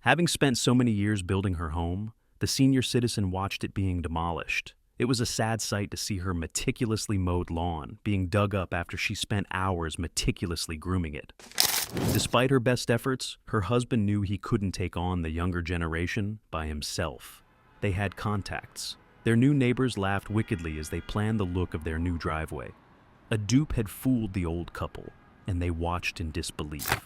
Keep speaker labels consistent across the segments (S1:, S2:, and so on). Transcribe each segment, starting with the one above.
S1: Having spent so many years building her home, the senior citizen watched it being demolished. It was a sad sight to see her meticulously mowed lawn being dug up after she spent hours meticulously grooming it. Despite her best efforts, her husband knew he couldn't take on the younger generation by himself. They had contacts. Their new neighbors laughed wickedly as they planned the look of their new driveway. A dupe had fooled the old couple, and they watched in disbelief.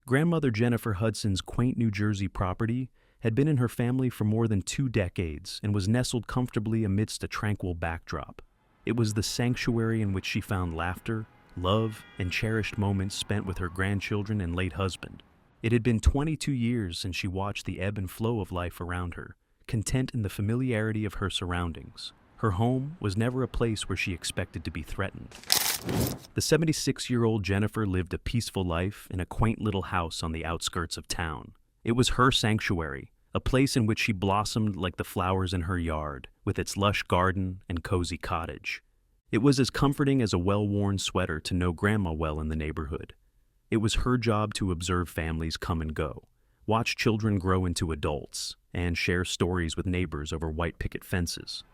S1: Grandmother Jennifer Hudson's quaint New Jersey property had been in her family for more than 2 decades and was nestled comfortably amidst a tranquil backdrop. It was the sanctuary in which she found laughter, love, and cherished moments spent with her grandchildren and late husband. It had been 22 years since she watched the ebb and flow of life around her, content in the familiarity of her surroundings. Her home was never a place where she expected to be threatened. The 76-year-old Jennifer lived a peaceful life in a quaint little house on the outskirts of town. It was her sanctuary, a place in which she blossomed like the flowers in her yard, with its lush garden and cozy cottage. It was as comforting as a well-worn sweater to know Grandma well in the neighborhood. It was her job to observe families come and go, watch children grow into adults, and share stories with neighbors over white picket fences.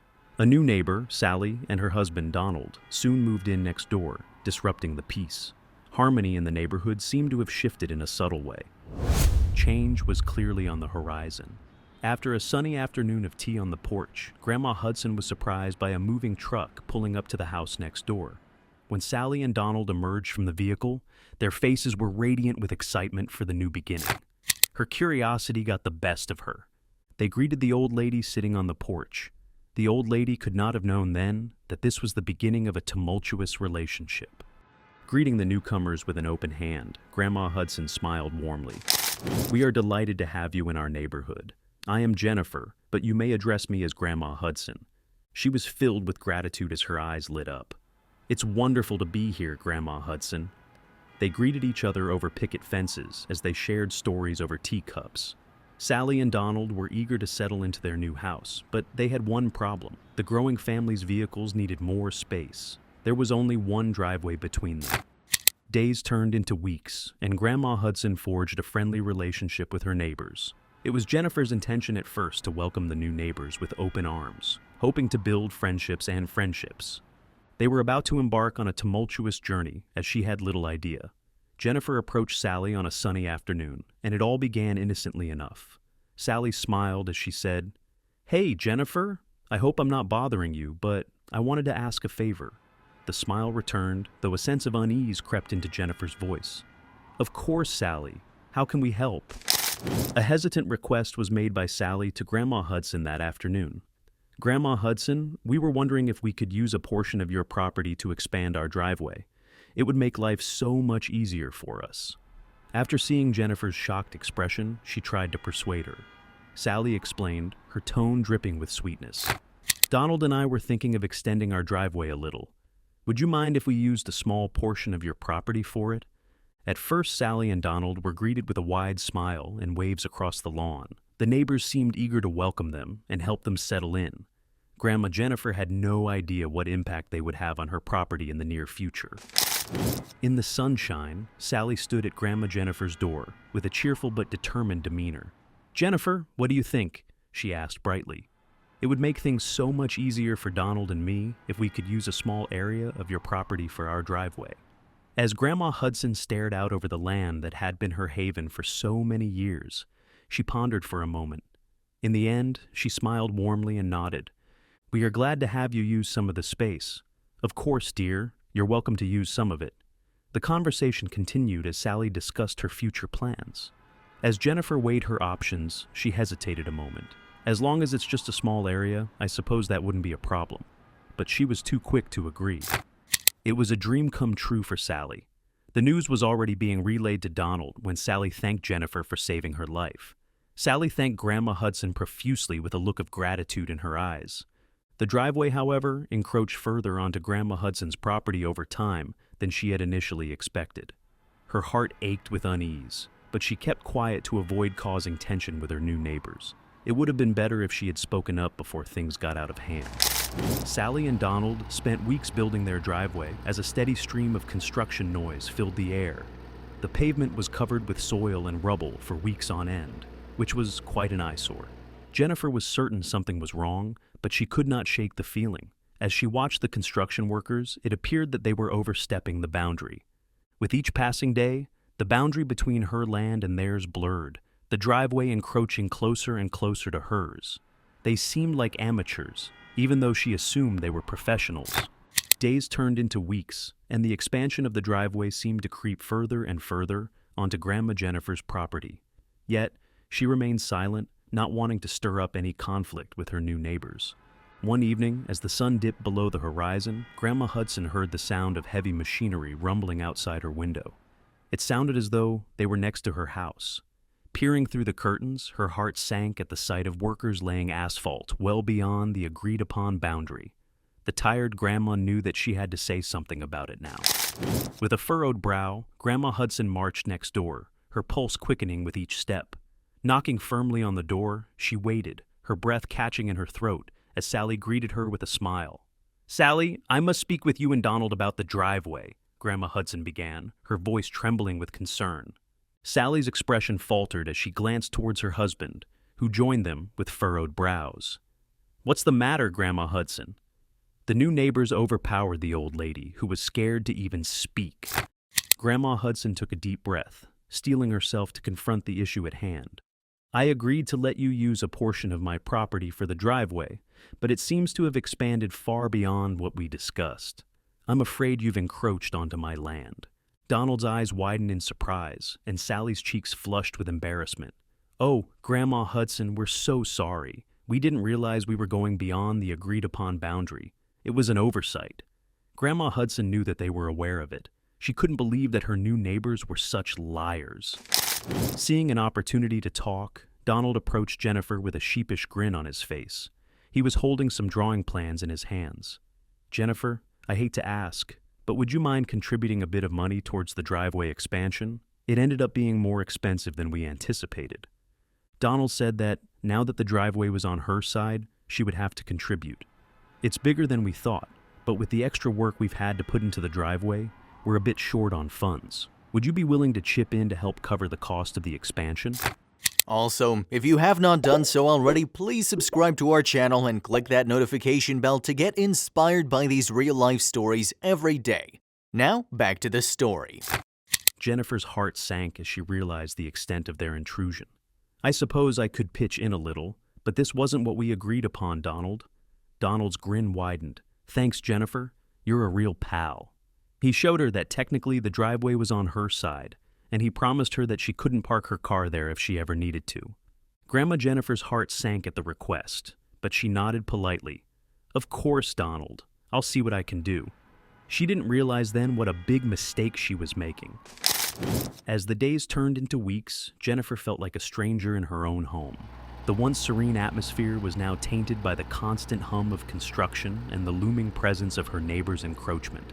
S1: A new neighbor, Sally, and her husband, Donald, soon moved in next door, disrupting the peace. Harmony in the neighborhood seemed to have shifted in a subtle way. Change was clearly on the horizon. After a sunny afternoon of tea on the porch, Grandma Hudson was surprised by a moving truck pulling up to the house next door. When Sally and Donald emerged from the vehicle, their faces were radiant with excitement for the new beginning. Her curiosity got the best of her. They greeted the old lady sitting on the porch. The old lady could not have known then that this was the beginning of a tumultuous relationship. Greeting the newcomers with an open hand, Grandma Hudson smiled warmly. "We are delighted to have you in our neighborhood. I am Jennifer, but you may address me as Grandma Hudson." She was filled with gratitude as her eyes lit up. "It's wonderful to be here, Grandma Hudson." They greeted each other over picket fences as they shared stories over teacups. Sally and Donald were eager to settle into their new house, but they had one problem. The growing family's vehicles needed more space. There was only one driveway between them. Days turned into weeks, and Grandma Hudson forged a friendly relationship with her neighbors. It was Jennifer's intention at first to welcome the new neighbors with open arms, hoping to build friendships and friendships. They were about to embark on a tumultuous journey, as she had little idea. Jennifer approached Sally on a sunny afternoon, and it all began innocently enough. Sally smiled as she said, "Hey, Jennifer, I hope I'm not bothering you, but I wanted to ask a favor." The smile returned, though a sense of unease crept into Jennifer's voice. "Of course, Sally. How can we help?" A hesitant request was made by Sally to Grandma Hudson that afternoon. "Grandma Hudson, we were wondering if we could use a portion of your property to expand our driveway. It would make life so much easier for us." After seeing Jennifer's shocked expression, she tried to persuade her. Sally explained, her tone dripping with sweetness. "Donald and I were thinking of extending our driveway a little. Would you mind if we used a small portion of your property for it?" At first, Sally and Donald were greeted with a wide smile and waves across the lawn. The neighbors seemed eager to welcome them and help them settle in. Grandma Jennifer had no idea what impact they would have on her property in the near future. In the sunshine, Sally stood at Grandma Jennifer's door with a cheerful but determined demeanor. "Jennifer, what do you think?" she asked brightly. "It would make things so much easier for Donald and me if we could use a small area of your property for our driveway." As Grandma Hudson stared out over the land that had been her haven for so many years, she pondered for a moment. In the end, she smiled warmly and nodded. "We are glad to have you use some of the space. Of course, dear, you're welcome to use some of it." The conversation continued as Sally discussed her future plans. As Jennifer weighed her options, she hesitated a moment. "As long as it's just a small area, I suppose that wouldn't be a problem." But she was too quick to agree. It was a dream come true for Sally. The news was already being relayed to Donald when Sally thanked Jennifer for saving her life. Sally thanked Grandma Hudson profusely with a look of gratitude in her eyes. The driveway, however, encroached further onto Grandma Hudson's property over time than she had initially expected. Her heart ached with unease, but she kept quiet to avoid causing tension with her new neighbors. It would have been better if she had spoken up before things got out of hand. Sally and Donald spent weeks building their driveway as a steady stream of construction noise filled the air. The pavement was covered with soil and rubble for weeks on end. which was quite an eyesore. Jennifer was certain something was wrong, but she could not shake the feeling. As she watched the construction workers, it appeared that they were overstepping the boundary. With each passing day, the boundary between her land and theirs blurred, the driveway encroaching closer and closer to hers. They seemed like amateurs, even though she assumed they were professionals. Days turned into weeks, and the expansion of the driveway seemed to creep further and further onto Grandma Jennifer's property. Yet, she remained silent, not wanting to stir up any conflict with her new neighbors. One evening, as the sun dipped below the horizon, Grandma Hudson heard the sound of heavy machinery rumbling outside her window. It sounded as though they were next to her house. Peering through the curtains, her heart sank at the sight of workers laying asphalt well beyond the agreed-upon boundary. The tired grandma knew that she had to say something about it now. With a furrowed brow, Grandma Hudson marched next door, her pulse quickening with each step. Knocking firmly on the door, she waited, her breath catching in her throat, as Sally greeted her with a smile. "Sally, I must speak with you and Donald about the driveway," Grandma Hudson began, her voice trembling with concern. Sally's expression faltered as she glanced towards her husband, who joined them with furrowed brows. "What's the matter, Grandma Hudson?" The new neighbors overpowered the old lady, who was scared to even speak. Grandma Hudson took a deep breath, steeling herself to confront the issue at hand. "I agreed to let you use a portion of my property for the driveway, but it seems to have expanded far beyond what we discussed. I'm afraid you've encroached onto my land." Donald's eyes widened in surprise, and Sally's cheeks flushed with embarrassment. "Oh, Grandma Hudson, we're so sorry. We didn't realize we were going beyond the agreed-upon boundary. It was an oversight." Grandma Hudson knew that they were aware of it. She couldn't believe that her new neighbors were such liars. Seeing an opportunity to talk, Donald approached Jennifer with a sheepish grin on his face. He was holding some drawing plans in his hands. "Jennifer, I hate to ask, but would you mind contributing a bit of money towards the driveway expansion? It ended up being more expensive than we anticipated." Donald said that, now that the driveway was on her side, she would have to contribute. "It's bigger than we thought, but with the extra work we've had to put into the driveway, we're a bit short on funds. Would you be willing to chip in to help cover the cost of the expansion?"
S2: Also, if you have not done so already, please subscribe to our channel and click that notification bell to get inspired by these real-life stories every day. Now, back to the story.
S1: Jennifer's heart sank as she realized the extent of their intrusion. "I suppose I could pitch in a little, but this wasn't what we agreed upon, Donald." Donald's grin widened. "Thanks, Jennifer. You're a real pal." He showed her that technically the driveway was on her side, and he promised her that she couldn't park her car there if she ever needed to. Grandma Jennifer's heart sank at the request, but she nodded politely. "Of course, Donald. I'll see what I can do." She didn't realize then what a big mistake she was making. As the days turned into weeks, Jennifer felt like a stranger in her own home. The once serene atmosphere was now tainted by the constant hum of construction and the looming presence of her neighbor's encroachment.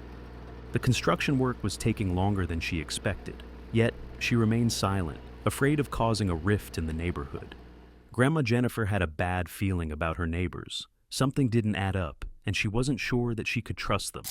S1: The construction work was taking longer than she expected, yet she remained silent, afraid of causing a rift in the neighborhood. Grandma Jennifer had a bad feeling about her neighbors. Something didn't add up, and she wasn't sure that she could trust them.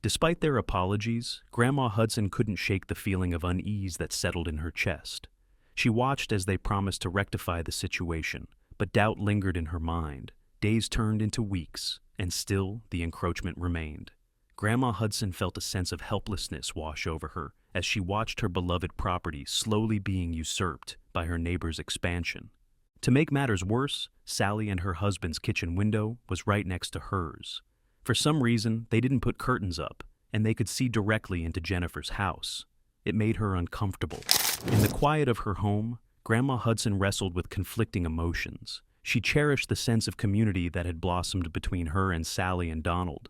S1: Despite their apologies, Grandma Hudson couldn't shake the feeling of unease that settled in her chest. She watched as they promised to rectify the situation, but doubt lingered in her mind. Days turned into weeks, and still the encroachment remained. Grandma Hudson felt a sense of helplessness wash over her as she watched her beloved property slowly being usurped by her neighbor's expansion. To make matters worse, Sally and her husband's kitchen window was right next to hers. For some reason, they didn't put curtains up, and they could see directly into Jennifer's house. It made her uncomfortable. In the quiet of her home, Grandma Hudson wrestled with conflicting emotions. She cherished the sense of community that had blossomed between her and Sally and Donald,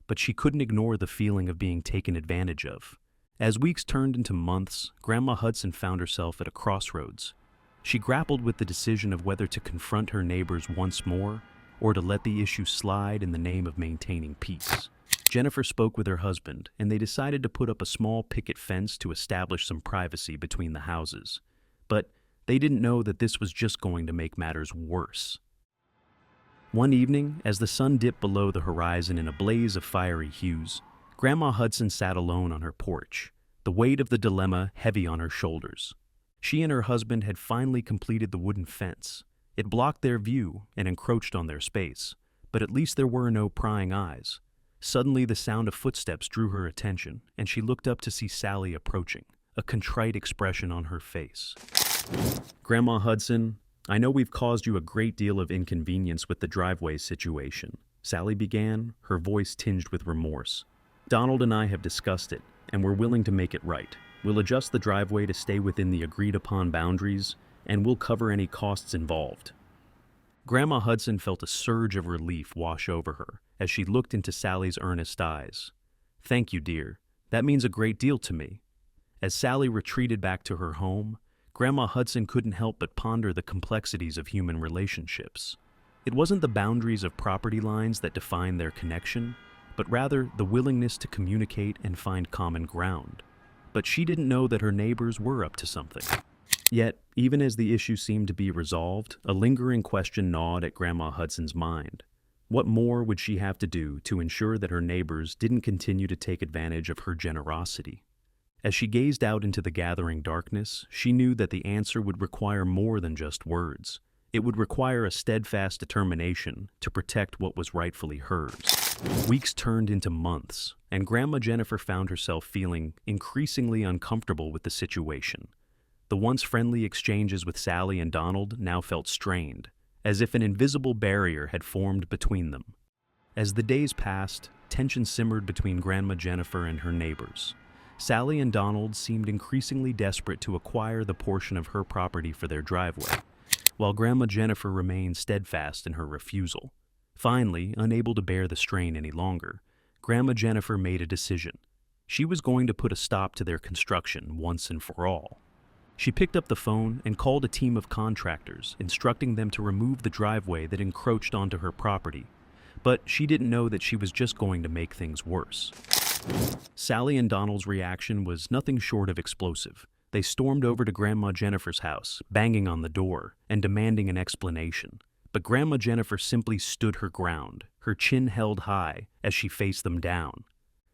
S1: but she couldn't ignore the feeling of being taken advantage of. As weeks turned into months, Grandma Hudson found herself at a crossroads. She grappled with the decision of whether to confront her neighbors once more or to let the issue slide in the name of maintaining peace. Jennifer spoke with her husband, and they decided to put up a small picket fence to establish some privacy between the houses. But they didn't know that this was just going to make matters worse. One evening, as the sun dipped below the horizon in a blaze of fiery hues, Grandma Hudson sat alone on her porch, the weight of the dilemma heavy on her shoulders. She and her husband had finally completed the wooden fence. It blocked their view and encroached on their space, but at least there were no prying eyes. Suddenly, the sound of footsteps drew her attention, and she looked up to see Sally approaching, a contrite expression on her face. "Grandma Hudson, I know we've caused you a great deal of inconvenience with the driveway situation," Sally began, her voice tinged with remorse. "Donald and I have discussed it, and we're willing to make it right. We'll adjust the driveway to stay within the agreed-upon boundaries, and we'll cover any costs involved." Grandma Hudson felt a surge of relief wash over her as she looked into Sally's earnest eyes. "Thank you, dear. That means a great deal to me." As Sally retreated back to her home, Grandma Hudson couldn't help but ponder the complexities of human relationships. It wasn't the boundaries of property lines that defined their connection, but rather the willingness to communicate and find common ground. But she didn't know that her neighbors were up to something. Yet, even as the issue seemed to be resolved, a lingering question gnawed at Grandma Hudson's mind. What more would she have to do to ensure that her neighbors didn't continue to take advantage of her generosity? As she gazed out into the gathering darkness, she knew that the answer would require more than just words. It would require a steadfast determination to protect what was rightfully hers. Weeks turned into months, and Grandma Jennifer found herself feeling increasingly uncomfortable with the situation. The once friendly exchanges with Sally and Donald now felt strained, as if an invisible barrier had formed between them. As the days passed, tension simmered between Grandma Jennifer and her neighbors. Sally and Donald seemed increasingly desperate to acquire the portion of her property for their driveway, while Grandma Jennifer remained steadfast in her refusal. Finally, unable to bear the strain any longer, Grandma Jennifer made a decision. She was going to put a stop to their construction once and for all. She picked up the phone and called a team of contractors, instructing them to remove the driveway that encroached onto her property. But she didn't know that she was just going to make things worse. Sally and Donald's reaction was nothing short of explosive. They stormed over to Grandma Jennifer's house, banging on the door and demanding an explanation. But Grandma Jennifer simply stood her ground, her chin held high as she faced them down.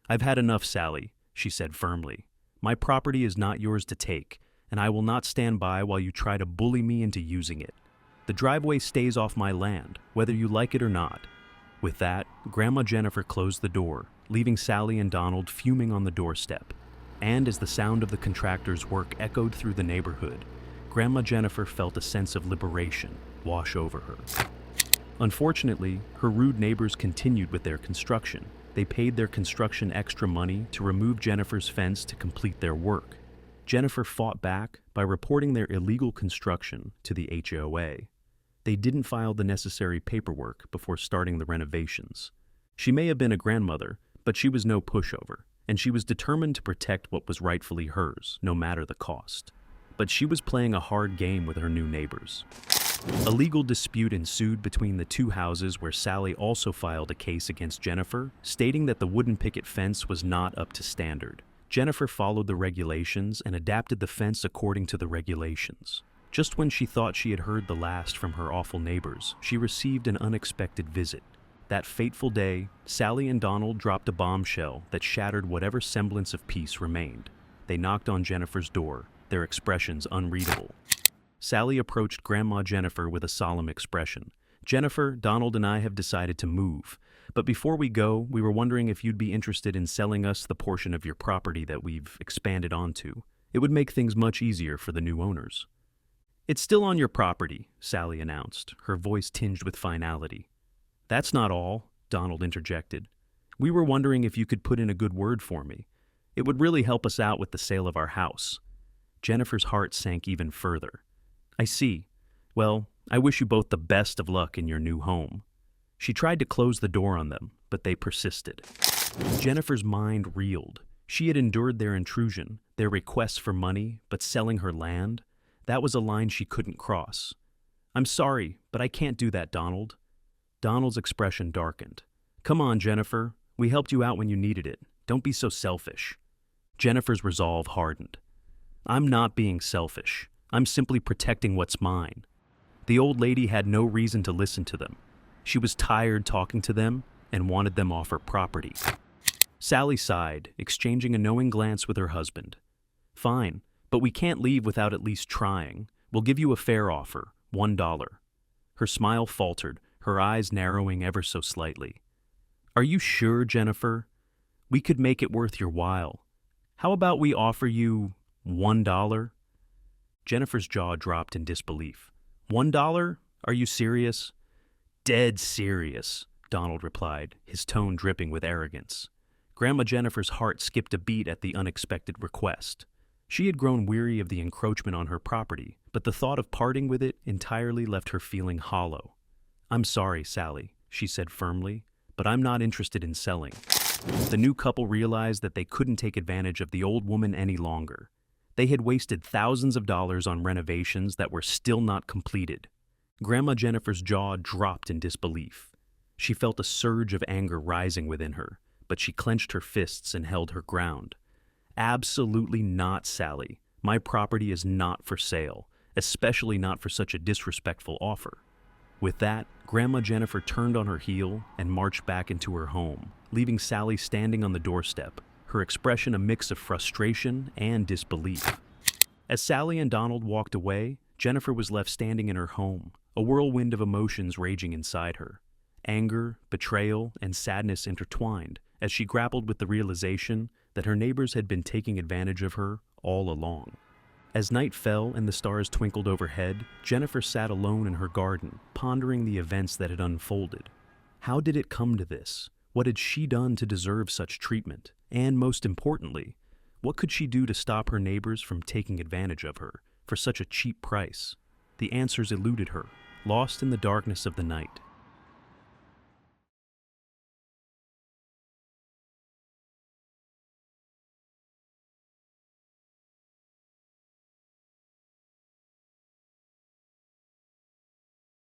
S1: "I've had enough, Sally," she said firmly. "My property is not yours to take, and I will not stand by while you try to bully me into using it. The driveway stays off my land, whether you like it or not." With that, Grandma Jennifer closed the door, leaving Sally and Donald fuming on the doorstep. And as the sound of the contractor's work echoed through the neighborhood, Grandma Jennifer felt a sense of liberation wash over her. Unfortunately, her rude neighbors continued with their construction. They paid their construction extra money to remove Jennifer's fence to complete their work. Jennifer fought back by reporting their illegal construction to the HOA. They didn't file the necessary paperwork before starting the renovations. She may have been a grandmother, but she was no pushover, and she was determined to protect what was rightfully hers, no matter the cost. But she was playing a hard game with her new neighbors. A legal dispute ensued between the two houses where Sally also filed a case against Jennifer, stating that the wooden picket fence was not up to standard. Jennifer followed the regulations and adapted the fence according to the regulations. Just when she thought she had heard the last from her awful neighbors, she received an unexpected visit. That fateful day, Sally and Donald dropped a bombshell that shattered whatever semblance of peace remained. They knocked on Jennifer's door, their expressions unreadable. Sally approached Grandma Jennifer with a solemn expression. "Jennifer, Donald and I have decided to move. But before we go, we were wondering if you'd be interested in selling us the portion of your property that we've expanded onto. It would make things much easier for the new owners." "It's still on your property," Sally announced, her voice tinged with finality. "That's not all," Donald interjected. "We were wondering if you could put in a good word for me. It would really help us out with the sale of our house." Jennifer's heart sank even further. "I see. Well, I wish you both the best of luck in your new home." She tried to close the door on them, but they persisted. Jennifer's mind reeled. She had endured their intrusion, their requests for money, but selling her land? That was a line she couldn't cross. "I'm sorry, but I can't do that, Donald." Donald's expression darkened. "Come on, Jennifer. We helped you out when you needed it. Don't be so selfish." Jennifer's resolve hardened. "I'm not being selfish. I'm simply protecting what's mine." The old lady had no reason to listen to them. She was tired talking to them and wanted them off her property. Sally sighed, exchanging a knowing glance with her husband. "Fine, But we can't leave without at least trying. We'll give you a fair offer, $1. Her smile faltered, her eyes narrowing ever so slightly. Are you sure, Jennifer? We could make it worth your while. How about we offer you $1? Jennifer's jaw dropped in disbelief. $1? Are you serious? Dead serious, Donald replied, his tone dripping with arrogance. Grandma Jennifer's heart skipped a beat at the unexpected request. She had grown weary of the encroachment on her property, but the thought of parting with it entirely left her feeling hollow. I'm sorry, Sally, she said firmly, but I'm not interested in selling. The new couple realized that they couldn't take advantage of the old woman any longer. They had wasted thousands of dollars on renovations that were still not completed. Grandma Jennifer's jaw dropped in disbelief. She felt a surge of anger rising within her, but she clenched her fists and held her ground. Absolutely not, Sally. My property is not for sale, especially not for such a disrespectful offer. With that, Grandma Jennifer turned on her heel and marched back into her home, leaving Sally standing on the doorstep, her expression a mix of frustration and disbelief. As Sally and Donald walked away, Jennifer was left standing in her home, a whirlwind of emotions raging inside her. Anger, betrayal, and sadness intertwined as she grappled with the realization that her neighbors had been taking advantage of her all along. As night fell and the stars twinkled overhead, Jennifer sat alone in her garden, pondering the events that had unfolded. How did it come to this? What had she done to deserve such treatment? And most importantly, what could she do to stop her neighbors from taking advantage of her for such a cheap price? The answers eluded her, lost in the darkness of the night.